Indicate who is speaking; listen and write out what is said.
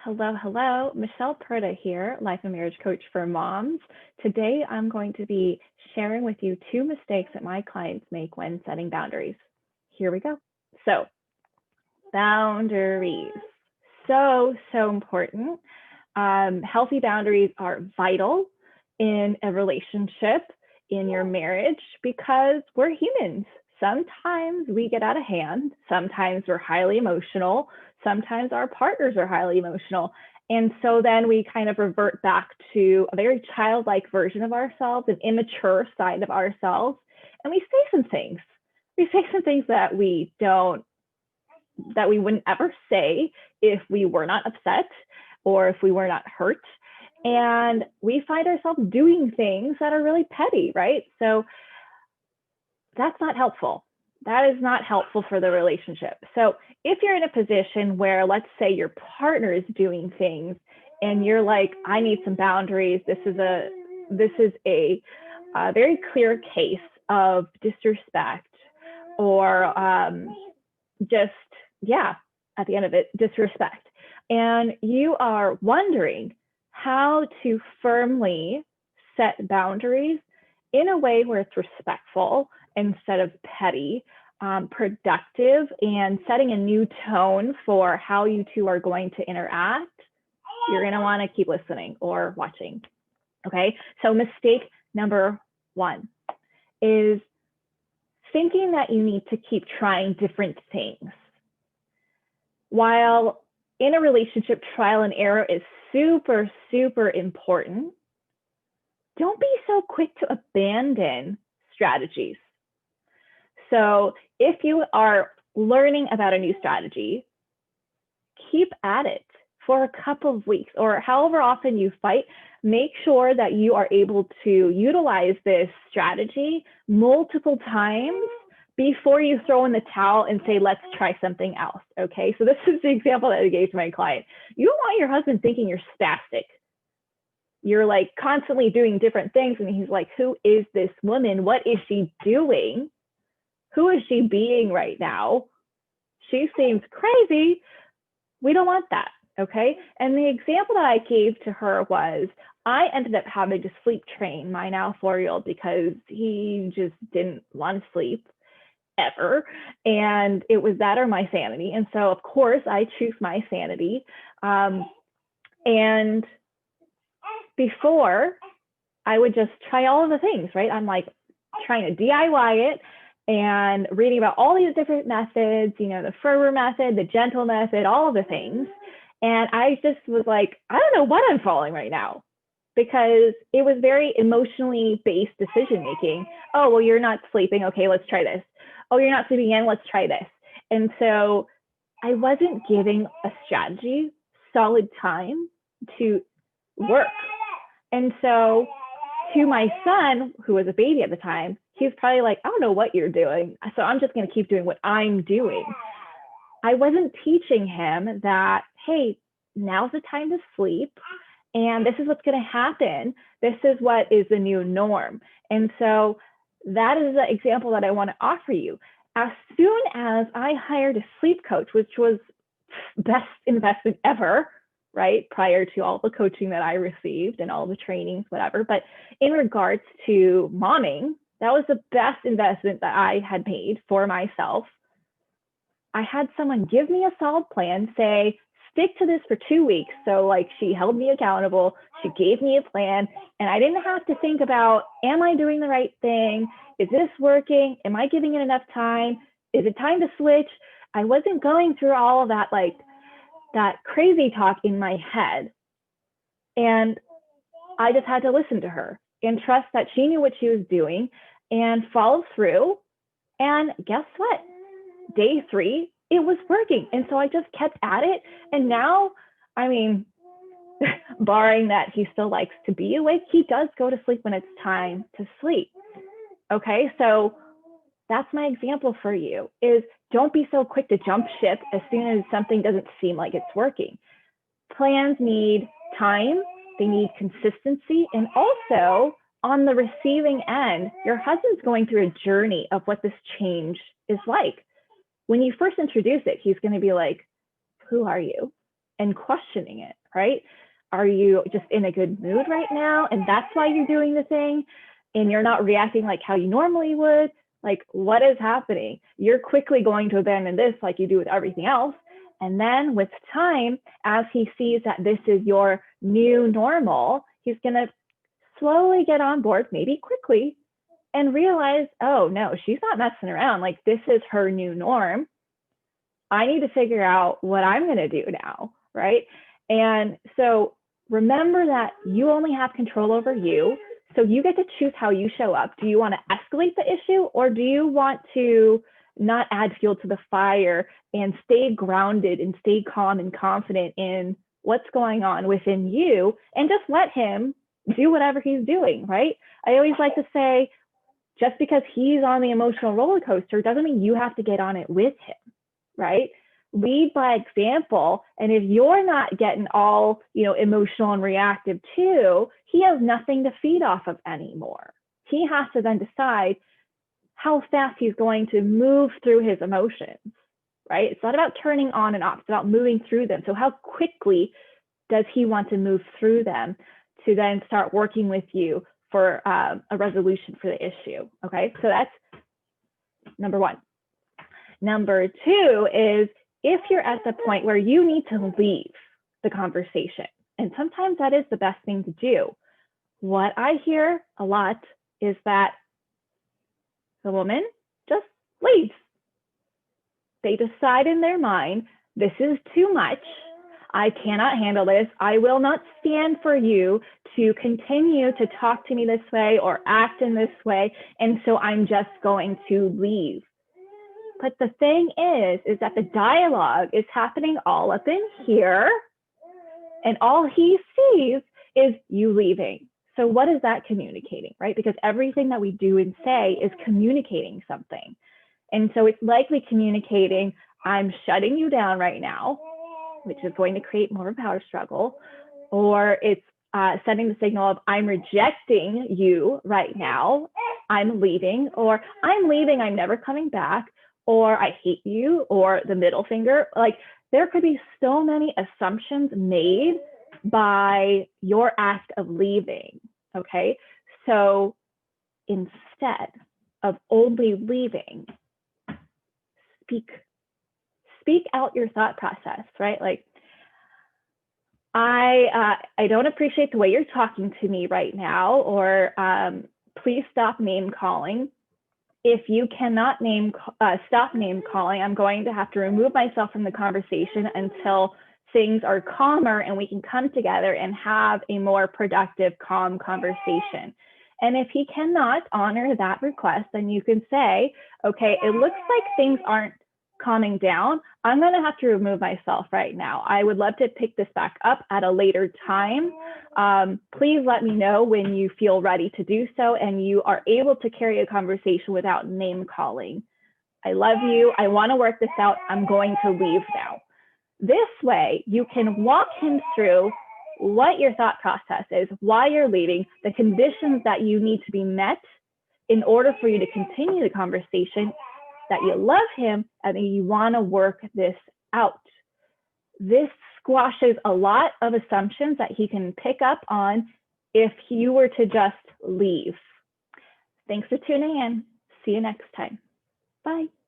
Speaker 1: Hello, hello. Michelle Perda here, life and marriage coach for moms. Today, I'm going to be sharing with you two mistakes that my clients make when setting boundaries. Here we go. So, boundaries. So important. Healthy boundaries are vital in a relationship, in your marriage, because we're humans. Sometimes we get out of hand. Sometimes we're highly emotional. Sometimes our partners are highly emotional. And so then we kind of revert back to a very childlike version of ourselves, an immature side of ourselves. And we say some things. We say some things that we wouldn't ever say if we were not upset or if we were not hurt. And we find ourselves doing things that are really petty, right? So that's not helpful. That is not helpful for the relationship. So if you're in a position where, let's say, your partner is doing things and you're like, I need some boundaries. This is a very clear case of disrespect or just, yeah, at the end of it, disrespect. And you are wondering how to firmly set boundaries in a way where it's respectful instead of petty, productive, and setting a new tone for how you two are going to interact, you're going to want to keep listening or watching. Okay, so mistake number one is thinking that you need to keep trying different things. While in a relationship, trial and error is super important, don't be so quick to abandon strategies. So if you are learning about a new strategy, keep at it for a couple of weeks or however often you fight. Make sure that you are able to utilize this strategy multiple times before you throw in the towel and say, let's try something else. Okay, so this is the example that I gave to my client. You don't want your husband thinking you're spastic. You're like constantly doing different things. And he's like, who is this woman? What is she doing? Who is she being right now? She seems crazy. We don't want that. Okay. And the example that I gave to her was I ended up having to sleep train my now 4-year-old because he just didn't want to sleep ever. And it was that or my sanity. And so, of course, I choose my sanity. And before, I would just try all of the things, right? I'm like trying to DIY it and reading about all these different methods, the Ferber method, the gentle method, all of the things. And I just was like, I don't know what I'm following right now because it was very emotionally based decision making. Oh, well, you're not sleeping. Okay, let's try this. Oh, you're not sleeping in. Let's try this. And so I wasn't giving a strategy solid time to work. And so to my son, who was a baby at the time, he's probably like, I don't know what you're doing. So I'm just going to keep doing what I'm doing. I wasn't teaching him that, hey, now's the time to sleep. And this is what's going to happen. This is what is the new norm. And so that is the example that I want to offer you. As soon as I hired a sleep coach, which was best investment ever, right? Prior to all the coaching that I received and all the trainings, whatever. But in regards to momming, that was the best investment that I had made for myself. I had someone give me a solid plan, say, stick to this for 2 weeks. So like she held me accountable. She gave me a plan and I didn't have to think about, am I doing the right thing? Is this working? Am I giving it enough time? Is it time to switch? I wasn't going through all of that, like that crazy talk in my head. And I just had to listen to her and trust that she knew what she was doing and follow through. And guess what? Day 3, it was working. And so I just kept at it. And now, I mean, barring that he still likes to be awake, he does go to sleep when it's time to sleep. Okay, so that's my example for you is don't be so quick to jump ship as soon as something doesn't seem like it's working. Plans need time, they need consistency, and also on the receiving end, your husband's going through a journey of what this change is like. When you first introduce it, he's going to be like, who are you? and questioning it, right? Are you just in a good mood right now? And that's why you're doing the thing and you're not reacting like how you normally would? Like, what is happening? You're quickly going to abandon this like you do with everything else. And then with time, as he sees that this is your new normal, he's going to slowly get on board, maybe quickly, and realize, oh no, she's not messing around. Like, this is her new norm. I need to figure out what I'm going to do now, right? And so remember that you only have control over you. So you get to choose how you show up. Do you want to escalate the issue, or do you want to not add fuel to the fire and stay grounded and stay calm and confident in what's going on within you and just let him do whatever he's doing, right? I always like to say, just because he's on the emotional roller coaster doesn't mean you have to get on it with him, right? Lead by example. And if you're not getting all, emotional and reactive too, he has nothing to feed off of anymore. He has to then decide how fast he's going to move through his emotions, right? It's not about turning on and off, it's about moving through them. So how quickly does he want to move through them to then start working with you for a resolution for the issue, okay? So that's number one. Number two is if you're at the point where you need to leave the conversation, and sometimes that is the best thing to do. What I hear a lot is that the woman just leaves. They decide in their mind, this is too much. I cannot handle this. I will not stand for you to continue to talk to me this way or act in this way. And so I'm just going to leave. But the thing is that the dialogue is happening all up in here, and all he sees is you leaving. So what is that communicating, right? Because everything that we do and say is communicating something. And so it's likely communicating, I'm shutting you down right now, which is going to create more of a power struggle, or it's sending the signal of, I'm rejecting you right now, I'm leaving, or I'm leaving, I'm never coming back, or I hate you, or the middle finger. Like, there could be so many assumptions made by your act of leaving, okay? So instead of only leaving, speak out your thought process, right? Like, I don't appreciate the way you're talking to me right now, or please stop name calling. If you cannot stop name calling, I'm going to have to remove myself from the conversation until things are calmer and we can come together and have a more productive, calm conversation. And if he cannot honor that request, then you can say, okay, it looks like things aren't calming down. I'm going to have to remove myself right now. I would love to pick this back up at a later time. Please let me know when you feel ready to do so and you are able to carry a conversation without name calling. I love you. I want to work this out. I'm going to leave now. This way, you can walk him through what your thought process is, why you're leaving, the conditions that you need to be met in order for you to continue the conversation, that you love him and that you want to work this out. This squashes a lot of assumptions that he can pick up on if you were to just leave. Thanks for tuning in. See you next time. Bye.